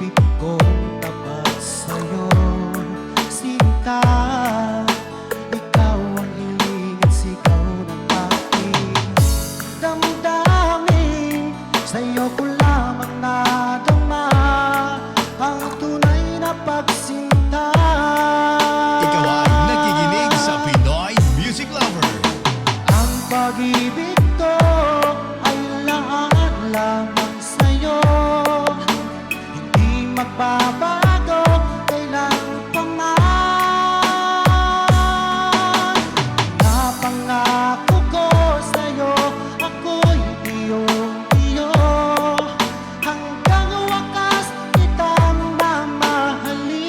pag-ibig kong tapat sa'yo, sinta. Ikaw ang hiling at sigaw ng aking damdamin. Sa'yo ko lamang nadama ang tunay na pagsinta. Ikaw ay nakikinig sa Pinoy Music Lover. Ang pag-ibig ko ay lahat lamang sa'yo, hindi magbabago kailan pa man. Napangako ko sa'yo, ako'y iyong-iyo, hanggang wakas kitang mamahalin.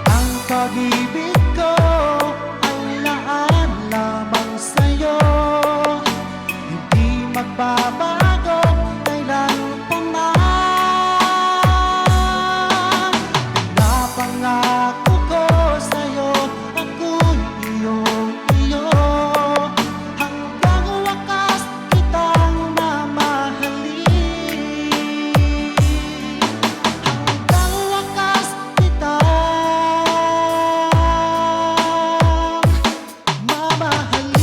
Ang pag-ibig ko ay laan lamang sa'yo, hindi magbabago kailan pa man. Napangako ko sa'yo, ako'y iyong-iyo, hanggang wakas kitang mamahalin. Hanggang wakas kitang mamahalin.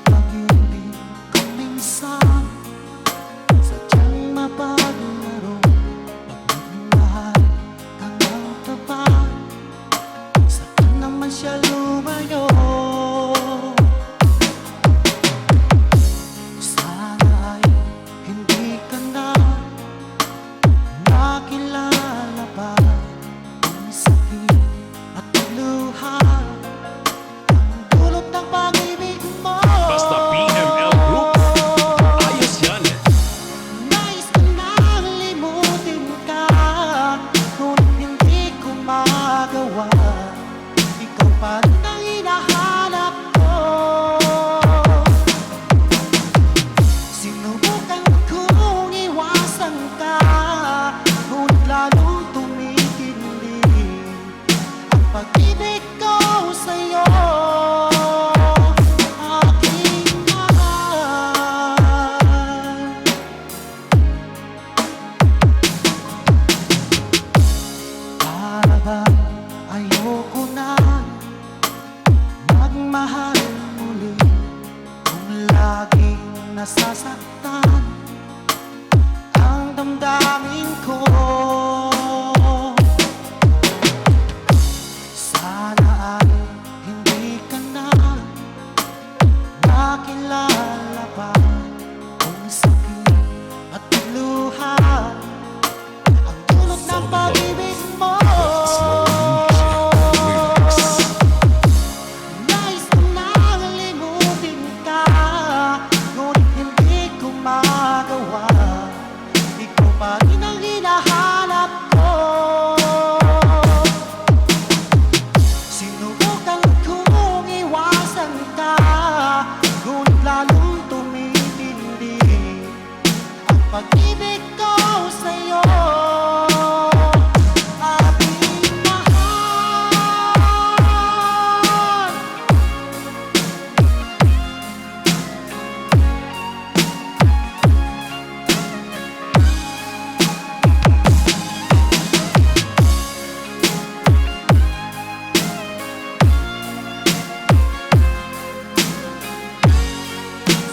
Pag-ibig ko minsan sadyang mapaglaro, pagmamahal kang ang tapat, saan naman siya lumayo? Sana ay hindi ka na nakilala pa ang sakit at luha, ang dulot ng pag-ibig mo. Basta PML Group, ayos yan. Nais ko nang limutin ka, ngunit hindi ko magawa. Ikaw pa rin ang hinahanap ko. Sinubukan kong iwasan ka, ngunit lalong tumitindi ang pag-ibig ko sa'yo, aking mahal. Para bang ayoko na magmahal muli, kung laging nasasaktan ang damdamin ko. Sana ay hindi ka na nakilala pa kung sakit at luha, ang dulot ng pag-ibig mo. Nais ko nang limutin ka, ngunit hindi ko magawa. Ikaw pa rin ang hinahanap ko. Sinubukan kong iwasan ka, ngunit lalong tumitindi ang pag-ibig ko sa'yo, aking mahal.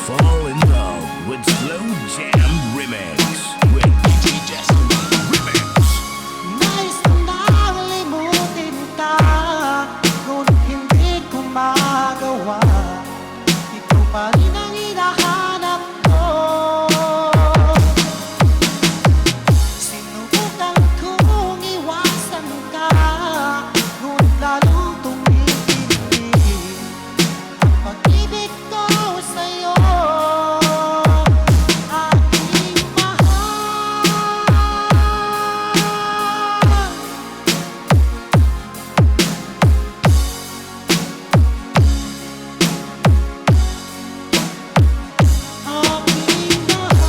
Fall in love with Slow Jam Remix with DJ Justin Remix. Nais ko nang limutin ka, ngunit hindi ko magawa. pa rin ang hinahanap ko. Sinubukan kong iwasan ka, ngunit lalong tumitindi ang pag-ibig ko sa'yo, aking mahal. Aking mahal.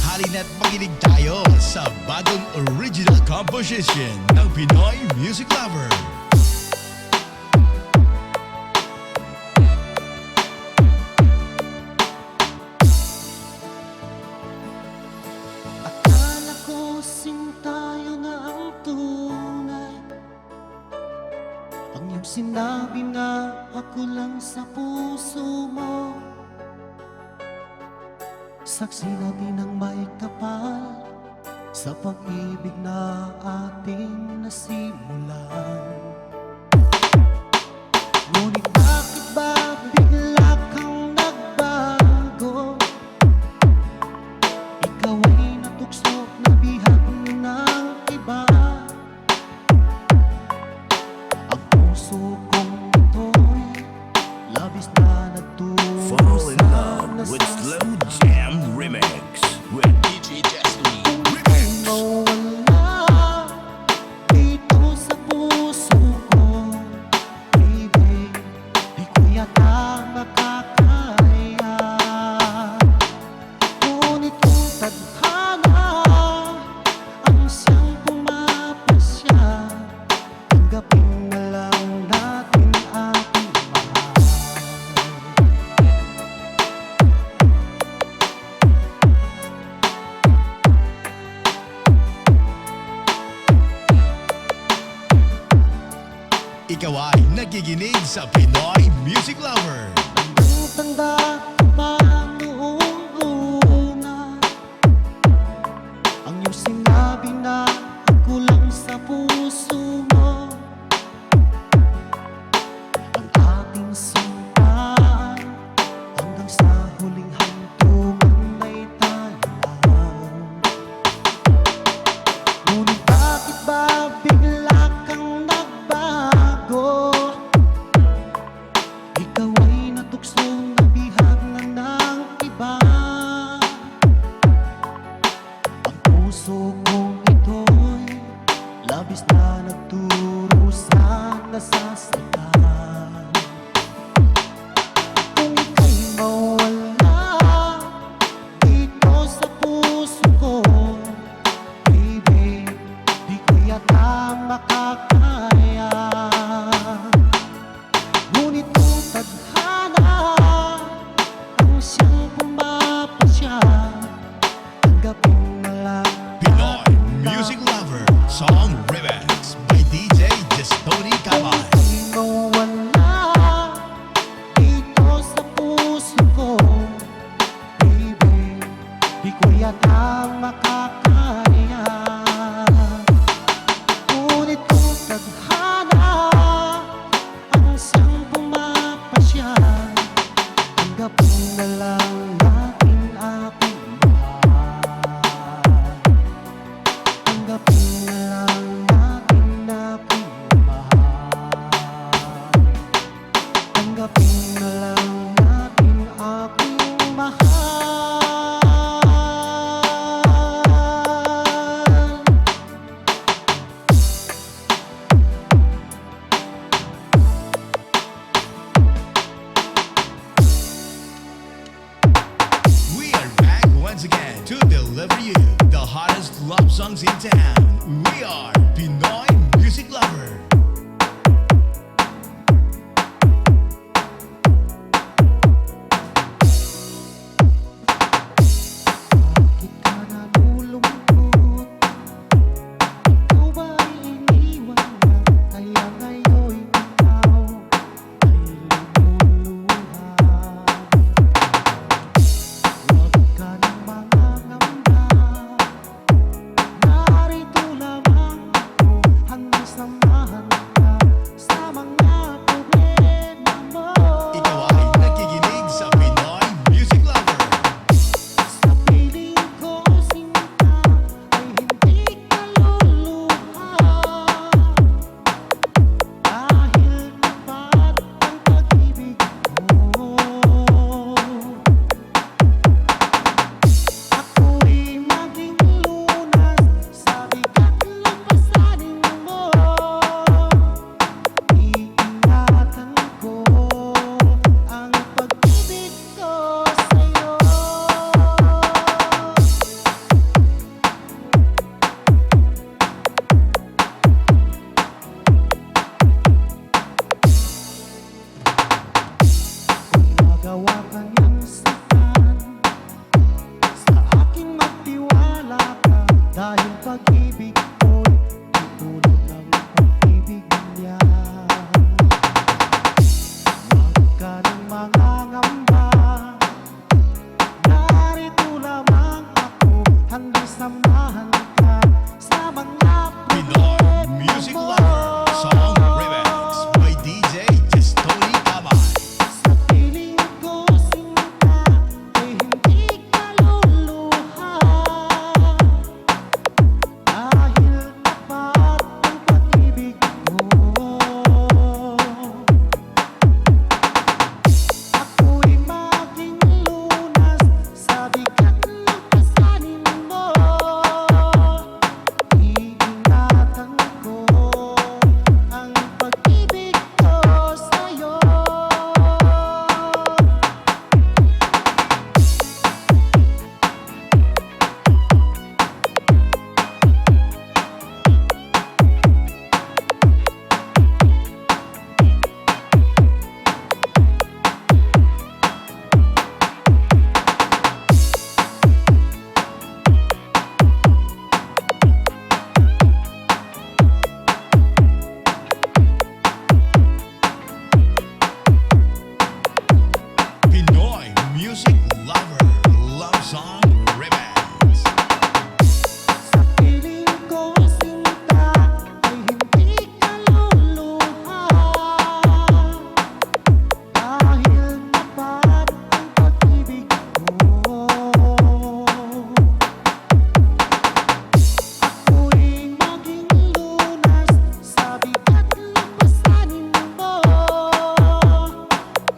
Halina't makinig tayo sa bagong original composition ng Pinoy Music Lover. Akala ko sing tayo na ang tunay, ang iyong sinabi na ako lang sa puso mo. Saksi natin ang may kapal sa pag-ibig na ating nasimulan. Ngunit bakit ba bigla kang nagbago? Ikaw ay natukso na bihag ng iba. Ang puso kong ito'y labis na nagturo Fall in sa love with Slow Jam Remix with DJ Destiny. Kung mawala dito sa puso ko, baby, di ko yata makakaya. Ngunit kung tadhana ang siyang pumapasya, tanggapin na lang natin ating mahal. Ikaw ay nakikinig sa Pinoy Music Lover. Ang tanda pa noong una, ang iyong sinabi na ako lang sa puso mo. Ang ating sundan hanggang sa huling hantungan ay tayo lang. Ngunit bakit ba bigla kang nagbago? Ikaw ay natukso na bihag na ng iba. Ang puso kong ito'y labis na nagturo sa nasasaktan. Kung ika'y mawala dito sa puso ko, baby, di ko yata makakaya. Ngunit kung tadhana ang siyang pumapasya, tanggapin na lang Pinoy natin Music Lover Song Remix by DJ Destiny Cabal. Kung mawala dito sa puso ko, baby, di ko yata makakaya. Ngunit kung tadhana ang siyang pumapasya, tanggapin na lang natin aking mahal. Tanggapin na lang natin aking mahal. Tanggapin na lang natin aking mahal. We are back once again to deliver you the hottest love songs in town. We are Pinoy Music Lover. Bakit ka nalulungkot? Ikaw ba'y iniwan na? Kaya ngayon'y ikaw ay lumuluha. Huwag ka nang mangangamba, pag-ibig ko'y tutulad ng pag-ibig niya. Huwag ka nang mangangamba, narito lamang ako, handa samahan ka sa mga Pinoy problema Music mo. Lover Song Remix by DJ Tony Cabay. Sa piling ko sinta ay hindi ka luluha, dahil tapat ang pag-ibig ko. Ako'y maging lunas sa bigat ng pasanin mo. Iingatan ko ang pag-ibig ko sa'yo. Pinoy Music Lover Love Song Remix. Sa piling ko sinta ay hindi ka luluha, dahil tapat ang pag-ibig ko. Ako'y maging lunas sa bigat ng pasanin mo.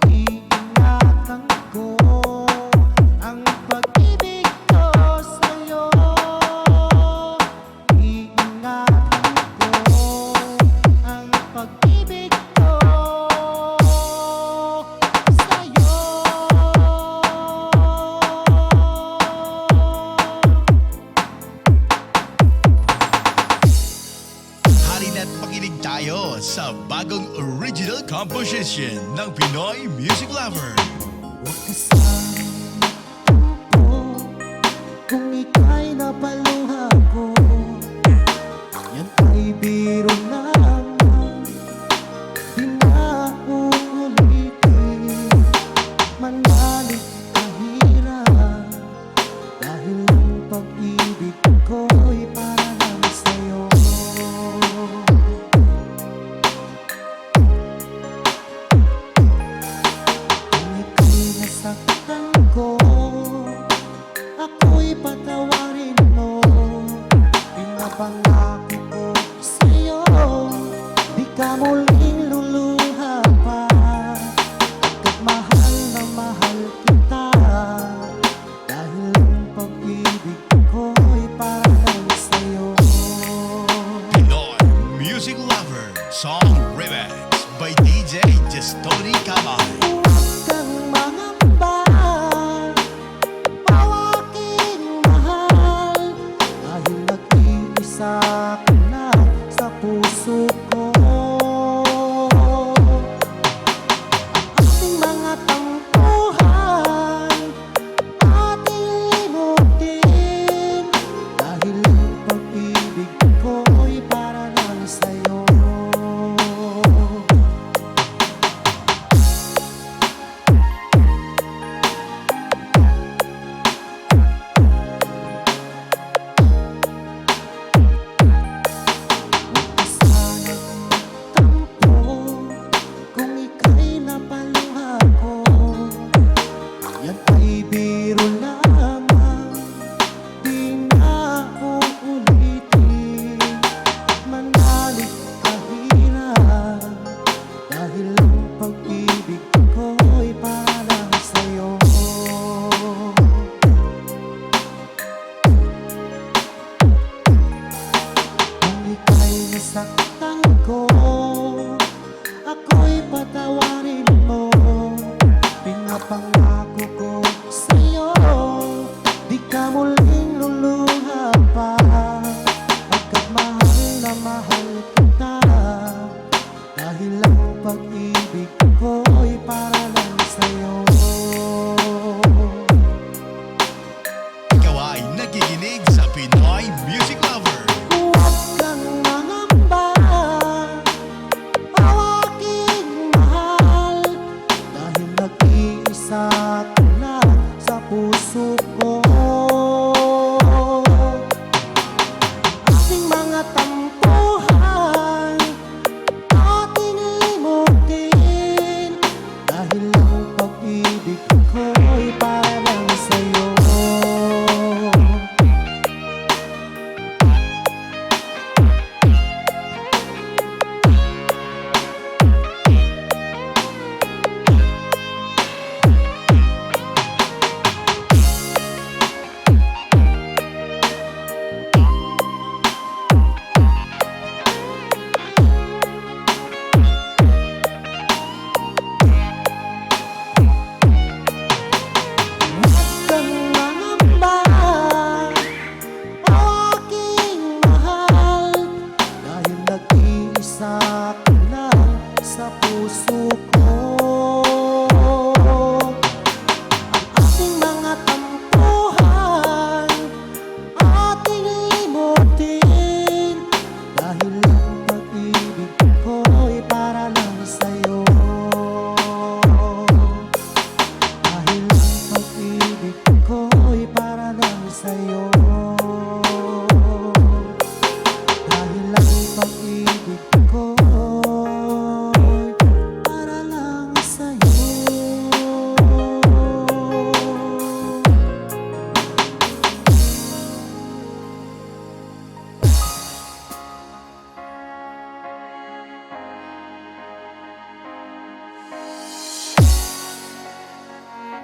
Iingatan ko ang pag-ibig ko sa'yo. Iingatan ko ang pag-ibig ko sa'yo. Halina't makinig tayo sa bagong original composition ng Pinoy Music Lover. Huwag ka sanang tampo kung ika'y napaluha ko. Yan ay biro lamang, di na uulitin. Manalig kahirap, dahil ang pag-ibig ko'y para lang sa'yo. Kung ika'y nasaktan ko, ako'y patawarin mo. Pinapangako ko sa'yo, di ka muling luluha pa. Pagkat mahal na mahal kita, dahil ang pag-ibig ko'y para lang sa'yo. Pinoy Music Lover Song Remix by DJ Tony Cabay. Huwag kang mangamba, aking mahal, dahil nag-iisa ka na sa puso ko. Ating mga tampuhan, ating limutin, dahil ang pag-ibig ko'y para lang sa'yo. Sanang tampo kung ika'y napaluha ko. Yan ay biro lamang, di na uulitin. Manalig kahirap, dahil ang pag-ibig ko'y para lang sa'yo. Kung ika'y nasaktan ko, ako'y patawarin mo. Pinapangako ko sa'yo, di ka muling luluha pa. Pagkat mahal na mahal kita, dahil ang pag-ibig ko'y para lang sa'yo. Ikaw ay nakikinig sa Pinoy Music Lover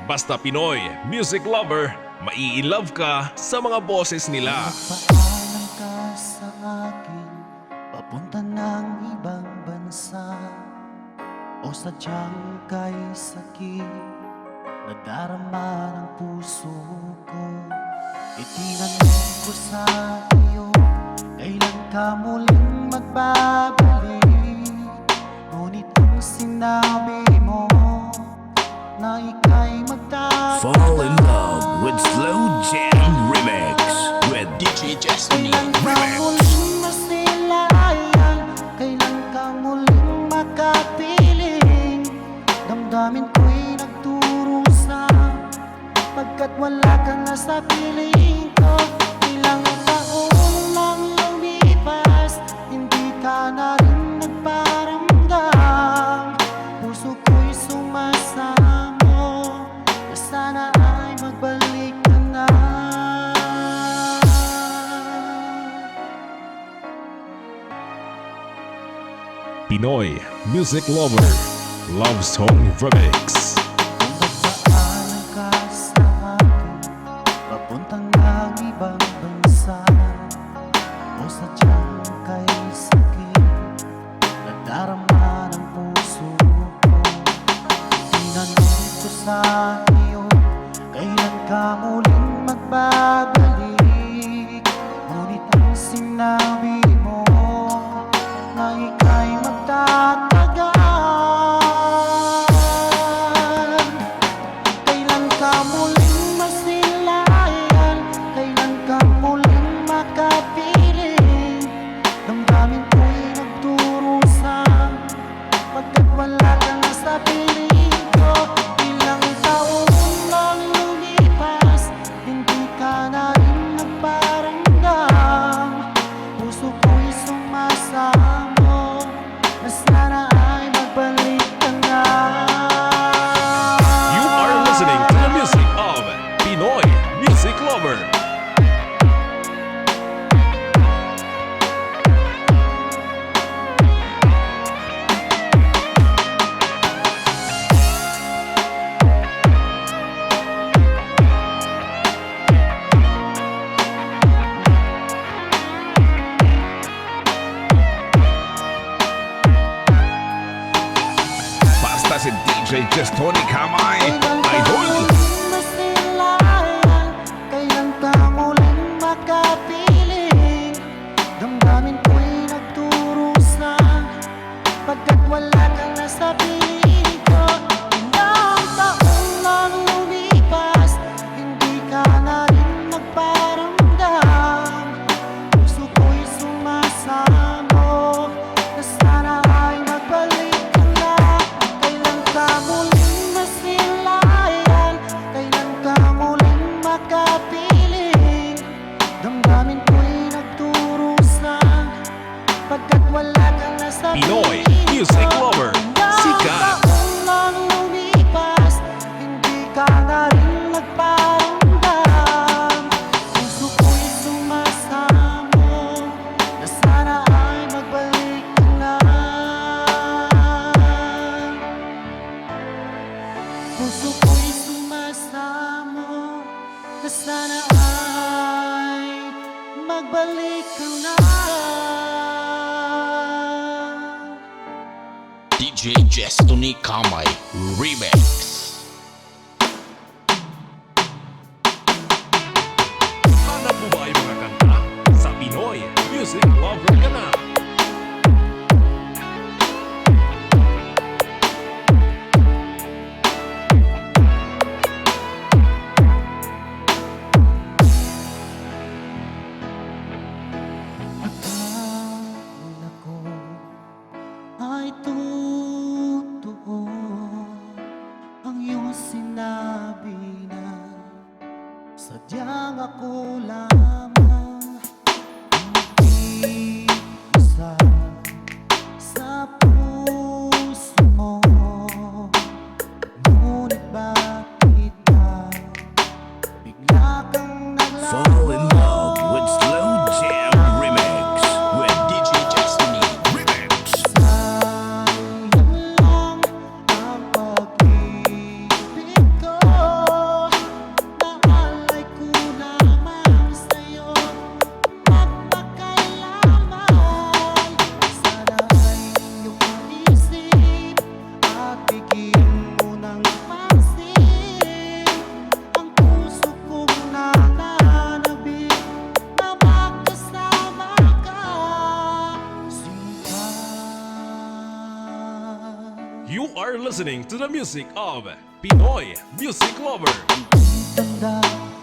Basta Pinoy Music Lover, mai-love ka sa mga boses nila. Paalam ka sa akin, papunta ng ibang bansa, o sadyang kay sakit, nadarama ng puso ko. Itinanong ko sa iyo, kailan ka muling magbabalik? Ngunit ang sinabi mo, na ika'y magtatagal. Fall in love with Slow Jam Remix with DJ Destiny Kailan ka Remix. muling masilayan? Kailan ka muling makapiling? Damdamin ko'y nagturusa, pagkat wala ka na sa piling ko. Ilang taon lang lumipas, hindi ka na rin nagparamdam. Puso ko'y sumasamo, na sana ay magbalik ka na. Pinoy Music Lover Love Song Remix. Kung magpaalam ka sa akin, papuntang ng ibang bansa, o sadyang kay sakit, nadarama ng puso ko. Tinanong ko sa iyo, kailan ka muling magbabalik? Ngunit ang sinabi mo, na ika'y magtatagal. Kailan ka muling masilayan? Kailan ka muling makapiling? Damdamin ko'y nagturusa, pagkat wala ka na sa piling ko. Ilang taon lang lumipas, hindi ka na rin nagparamdam. Puso ko'y sumasamo, na sana ay magbalik ka na. You are listening to the music of Pinoy Music Lover. Basta si DJ Destiny Kamay, Kailan ka Idol. muling masilayan? Kailan ka muling makapiling? Damdamin ko'y nagturusa, pagkat wala ka na sa piling ko. Ilang taon lang lumipas, hindi ka na rin nagparamdam. Puso ko'y sumasamo, na sana ay magbalik ka na. Kailan ka muling masilayan? Kailan ka muling makapiling? Damdamin ko'y nagturusa, pagkat wala ka na sa Pinoy piling Music ko. Lover, Ilang sikat. taon lang lumipas, hindi ka na rin nagparamdam. Puso ko'y sumasamo, na sana ay magbalik ka na. Puso ko'y sumasamo, na sana ay magbalik ka na. DJ Destiny Kamay Remix. Hanap mo ba yung mga kanta sa Pinoy Music Lover ka na? Akala ko ay totoo ang iyong sinabi na sadyang ako lamang ang are listening to the music of Pinoy Music Lover. Tanda